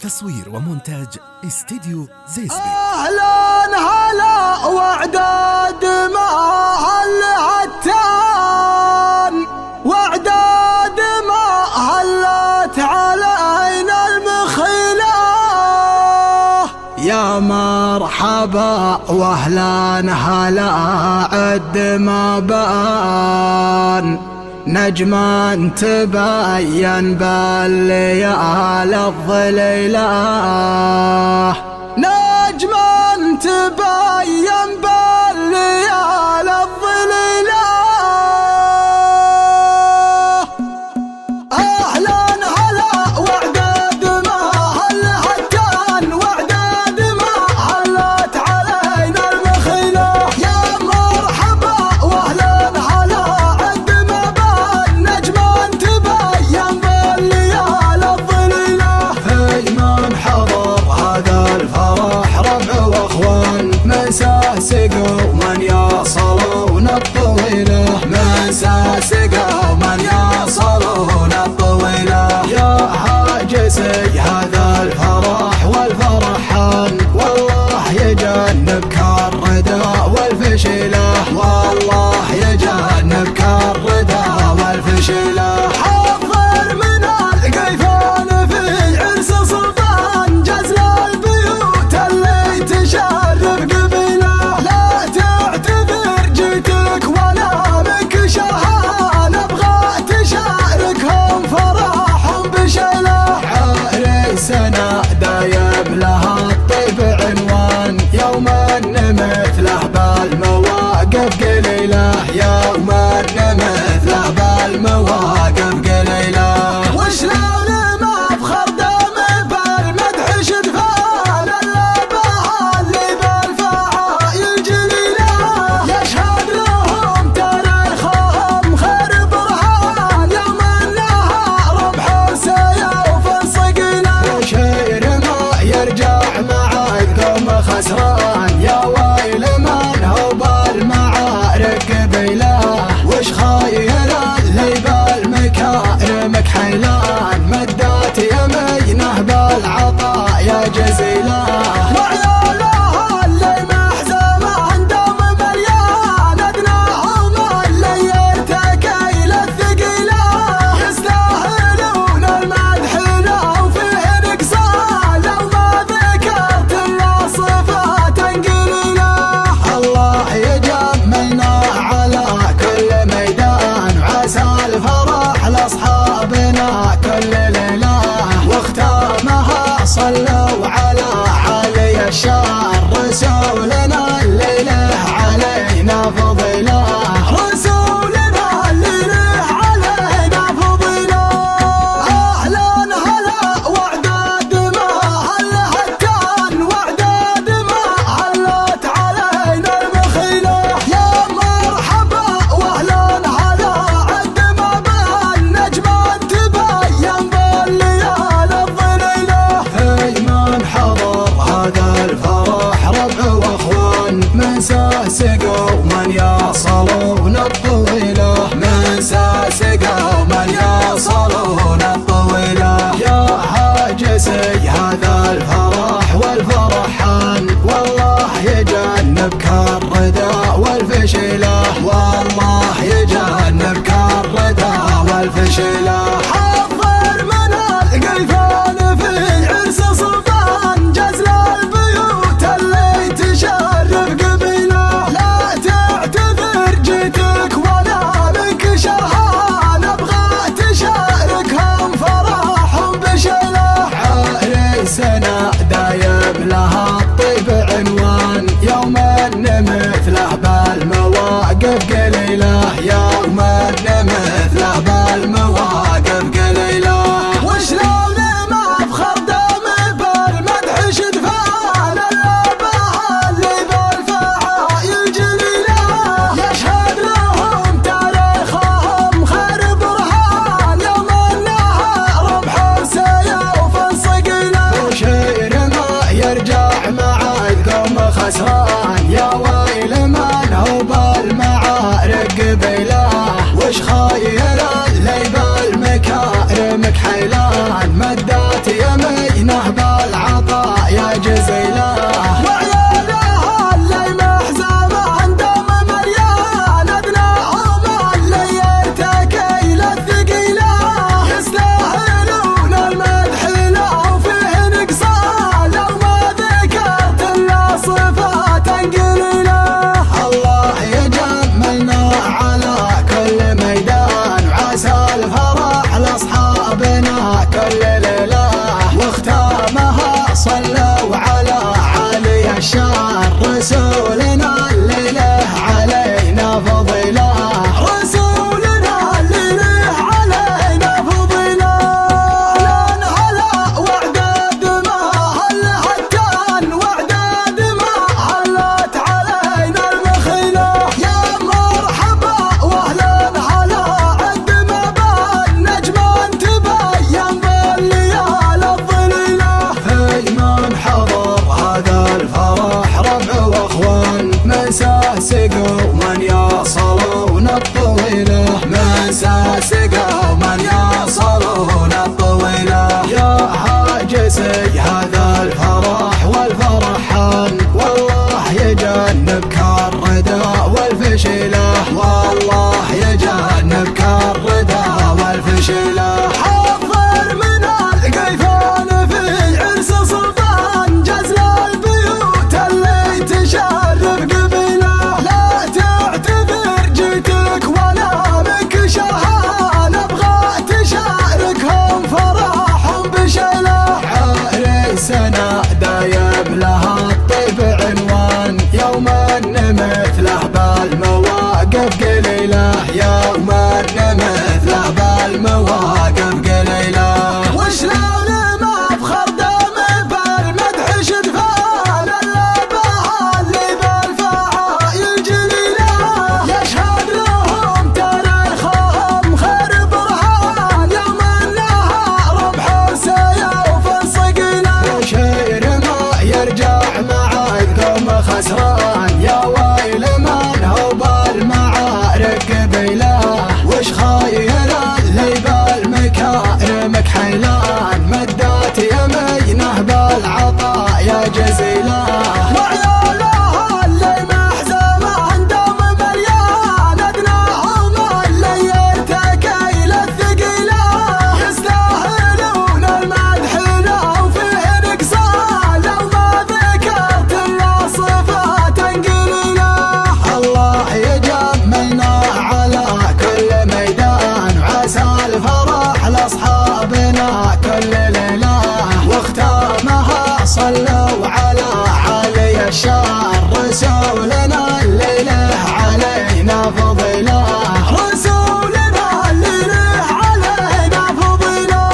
تصوير ومونتاج استديو زيزبي. أهلا هلا وعداد ما هالعتان، وعداد ما هلت علينا المخيلة. يا مرحبا واهلا هلا عد ما بان، نجما تبين بالليال الظليلة، نجما تبين بالليال الظليلة. أهلا هلا وعداد ما هالهتان، وعداد ما هلت علينا المخيلة. يا مرحبا واهلا هلا عد ما بان، نجما تبين بالليال الظليلة. في من حضر هذا الفرح ربع واخوان، مسا سقوا من يصلون الطويلة، مسا سقوا من يصلون الطويلة. يا هاجسي هذا الفرح والفرحان، والله يجنبك الردى والفشيلة، والله يجنبك الردى والفشيلة. حضر من القيفان في عرس سلطان، جزل البيوت اللي تشرف قبيله. لا تعتذر جيتك ولا منك شهان، نبغى تشاركهم فرحهم بشيله. عريسنا دايم لها الطيب عنوان، يوما مثله بالمواقف قليله، يوما مثله بالمواقف قليله. وشلون ما بخر دم بالمدح شدفان، الا بها اللي بالفعايل جليله. يشهد لهم تاريخهم خير برهان، يوم انها ربح سيوف الصقيله. وشير ما يرجع مع القوم خسران، يا ويل من هو بالمعارك قبيله. وش خايل اللي بالمكارمك حيلان، مدات يمينه بالعطاء يا جزيله. وعيالها اللي محزمان دوم مليان، ادناهم اللي يرتكي للثقيله. يستاهلون المدح لو فيه نقصان، لو ما ذكرت الا صفات قليله. الله يجملنا على كل ميدان، وعسى الفرح لاصحابنا كل ليله. واختامها صلوا على علي الشار، رسولنا الليله علينا فضيله، رسولنا الليله علينا فضيله. اهلا هلا وعداد ما هالهتان، وعداد ما هلت علينا المخيله. يا مرحبا واهلا هلا عد ما بان، نجما تبين بالليال الظليله. في من حضر هذا الفرح ربع واخوان، مسا سقوا من يصلون الطويله، مسا سقوا من يصلون الطويله. يا هاجسي هذا الفرح والفرحان، والله يجنبك الردى والفشيله، والله يجنبك الردى والفشيله. حضر من القيفان في عرس سلطان، جزل البيوت اللي تشرف قبيله. لا تعتذر جيتك ولا منك شهان، نبغى تشاركهم فرحهم بشيله. عريسنا دايم لها الطيب عنوان، يوما مثله بالمواقف قليله، يوما مثله بالمواقف قليله. وشلون ما بخر دم بالمدح شدفان، الا بها اللي بالفعايل جليله. يشهد لهم تاريخهم خير برهان، يوم انها ربح سيوف الصقيله. وشير ما يرجع مع القوم خسران، يا ويل من هو بالمعارك قبيله. وش خايل اللي بالمكارمك حيلان، مدات يمينه والفشيلة، والله يجنبك الردى والفشيلة. حضر من القيفان في عرس سلطان جزل البيوت اللي تشرف قبيله. لا تعتذر جيتك ولا منك شهان، ابغى تشاركهم فرح بشيله. عريسنا دايم لها الطيب عنوان، يوم مثله بالمواقف قليله، يوم مثله بالمواقف قليله. وشلون ما بخر دم بالمدح شدفان، الا بها اللي بالفعايل جليله. يشهد لهم تاريخهم خير برهان، يوم انها ربح سيوف الصقيله. وشير ما يرجع مع القوم خسران، يا ويل من هو بالمعارك قبيله. وش خايل اللي بالمكارمك حيلان، مدات يمينه بالعطايا جزيله. وعيالها اللي محزمه دوم مليان، ادناهم اللي يرتكي للثقيله. يستاهلون المدح لو فيه نقصان، لو ما ذكرت الا صفات قليله. الله يجملنا على كل ميدان، وعسى الفرح لاصحابنا كل ليله. واختامها صلوا على علي الشار، رسولنا الليله علينا فضيله. رسولنا الليله علينا فضيله.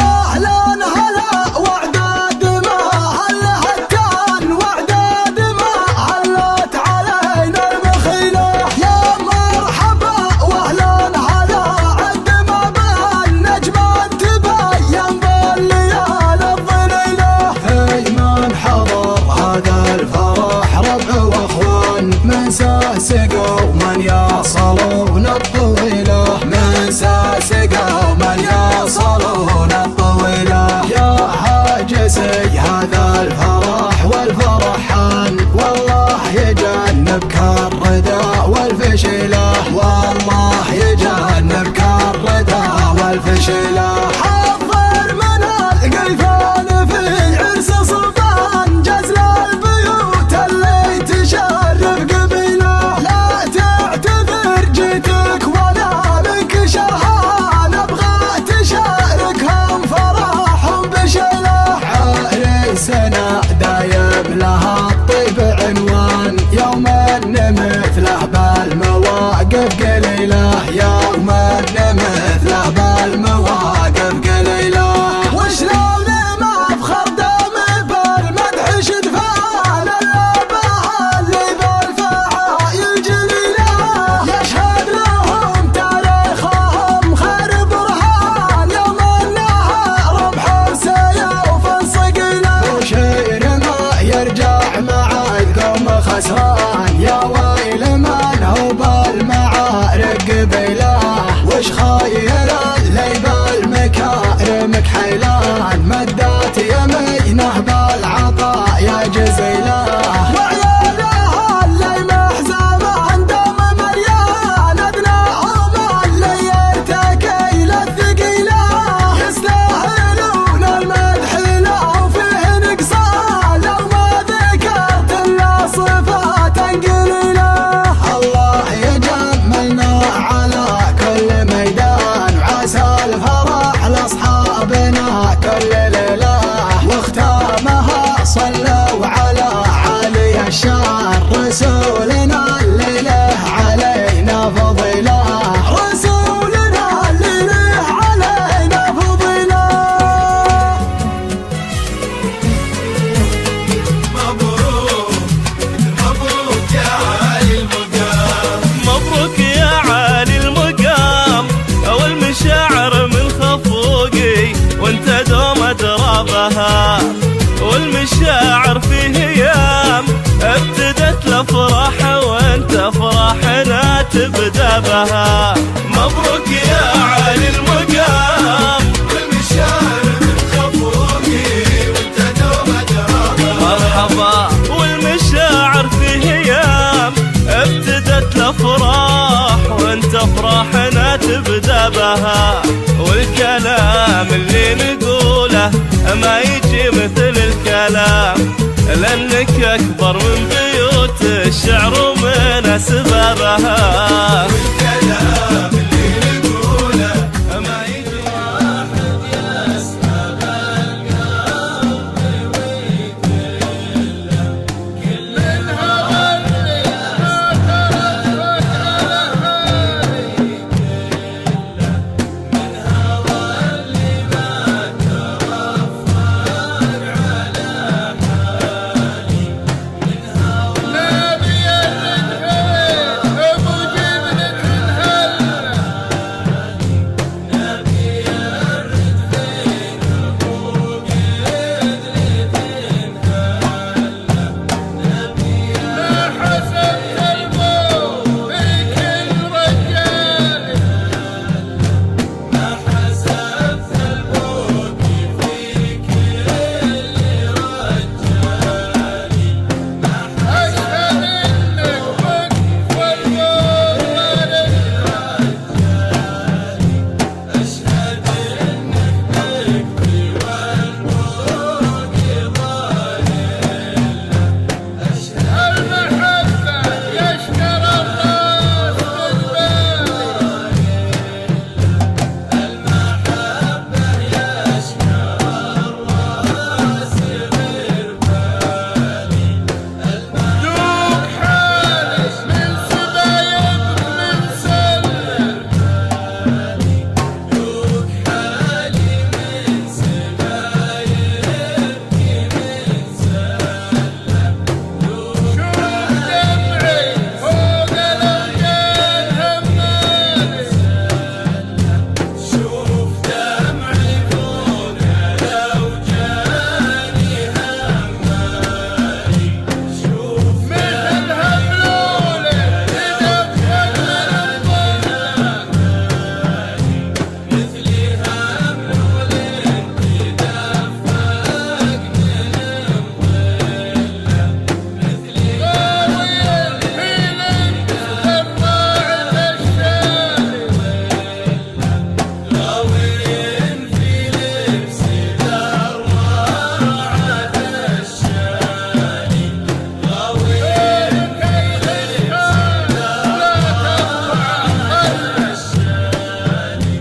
اهلا هلا وعداد ما هل هتان، وعداد ما هلت علينا المخيله. يا مرحبا واهلا هلا عد ما بان، نجمة تبين بالليالي الظليله. في من حضر هذا الفرح ربع واخوان، من ساسقوا من يصلون الطويله، من ساسقوا من يصلون الطويله. يا هاجسي هذا الفرح والفرحان، والله يجنبك الردى والفشيله، والله يجنبك الردى والفشيله. حضر من القيفان في عرس سلطان جزل البيوت اللي تشرف قبيله. لا تعتذر جيتك ولا منك شهان، ابغى تشاركهم فرح بشيله. عريسنا دايم لها الطيب عنوان، يوم مثله بالمواقف قليله، يوم مثله بالمواقف قليله. وشلون ما بخر دم بالمدح شدفان، الا بها اللي بالفعايل جليله. يشهد لهم تاريخهم خير برهان، يوم انها ربح سيوف الصقيله. وشير ما يرجع مع القوم خسران، يا ويل من هو بالمعارك قبيله. وش خايل اللي بالمكارمك حيلان، مدات يمينه بالعطايا جزيله. وعيالها اللي محزمه دوم مليان، ادناهم اللي يرتكي للثقيله. يستاهلون المدح لو فيه نقصان، لو ما ذكرت الا صفات قليله. الله يجملنا على كل ميدان، وعسى الفرح لاصحابنا كل ليله. واختامها صلوا على علي الشار، رسولنا الليله علينا فضيله. رسولنا الليله علينا فضيله. مبروك مبروك يا عالي المقام، مبروك يا عالي المقام. والمشاعر من خفوقي وانت دوم ادرابها، والمشاعر في ايام ابتدت الافراح وانت فرحنا تبدا بها. مبروك يا عالي المقام، والمشاعر من خفوقي وانت دوم ادرابها. مرحبا والمشاعر في ايام ابتدت الافراح وانت افراحنا تبدا بها، والكلام اللي نقوله ما يجي مثل الكلام، لانك اكبر من بيوت الشعر ومن اسبابها. والكلام اللي نقوله ما يجي واحد يسحب القلب ويكله، كل الهوى اللي تركك على كله، من هوى اللي ما ترفع على حالي، من هوى نبي الرجال ابو جبلة الهله، نبي الرجال ابو جبلة الهله، نبي ما حسبت الموت في كل رجال، ما حسبت الموت في كل رجال، أشهد إنك وقف والموت للرجال، أشهد إنك تكفي والموت ظالم، أشهد المحبة يشكر الراس بالبال، المحبة يشكر الراس بالبال، دوق حالك من سبايبك من سلة، دوق حالي من سبايبك من سلة، دوق دمعي فوق الأوجان همالي، شوف دمعي فوق الأوجان همالي، شوف مثل هملولي تدفن من الظلام، مثلي هملولي تدفق من الظلام، مثلي غاوي الحين طماعة الشالي، غاوي في لبس دراعة الشالي، غاوي كي للحال لا ترفع خل الشالي،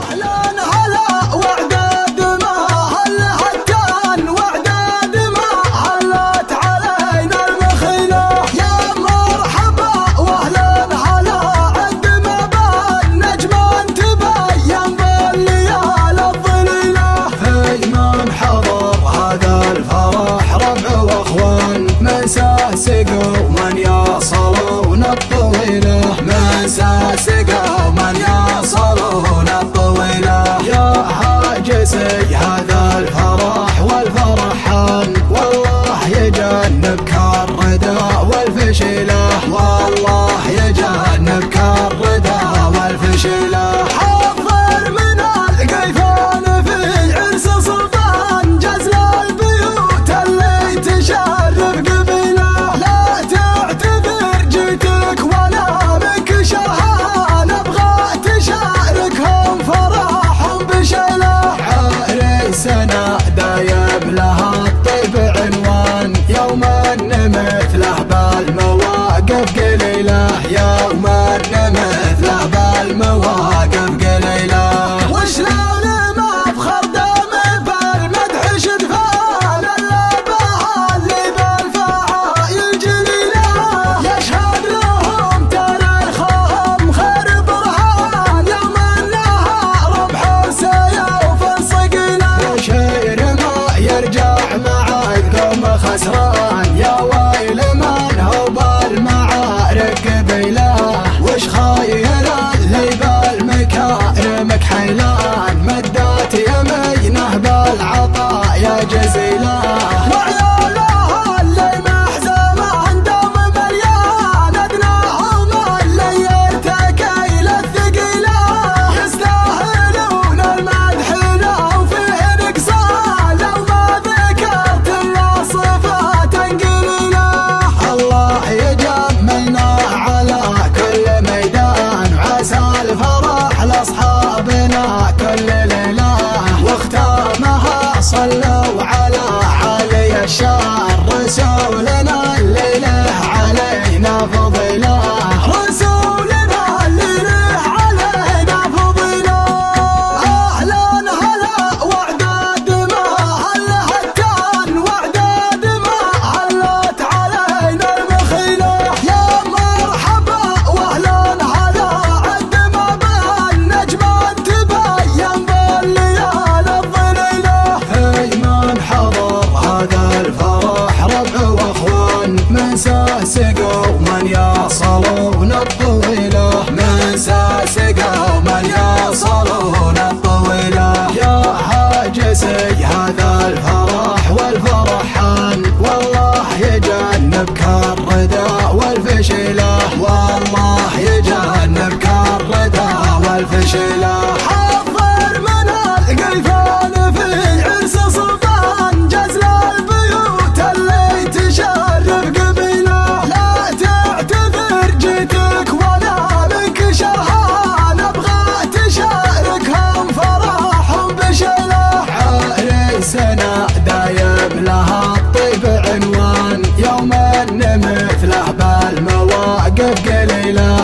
أهلا هلا وعداد ما هل هجان، وعداد ما هلت علينا المخيلة، يا مرحبا واهلا هلا عد ما بان نجمان تبين بالليال الظليلة، في من حضر هذا الفرح ربع واخوان، من ساسقوا من يصلون الطويلة، من ساسقوا من يصلون الطويلة، يا حاجسي هذا الفرح والفرحان، والله يجنبك الردى والفشيلة، والله يجنبك الردى والفشيلة، حضر من القيفان في عرس سلطان، جزل البيوت اللي تشرف قبيله، لا تعتذر جيتك ولا بك شهان، ابغى تشاركهم فرحهم بشيله، عريسنا دايم لها الطيب عنوان، يوم ان مثله بالمواقف قليله، يوم ان مثله بالمواقف قليله، وشلون ما بخر دم بالمدح شدفان، الا اللي بالفعايل جليله، يشهد لهم تاريخهم خير برهان، يوم انها ربح سيوف الصقيله، وشير ما يرجع مع القوم خسران، يا ويل من هو بالمعارك قبيله،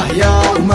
يوم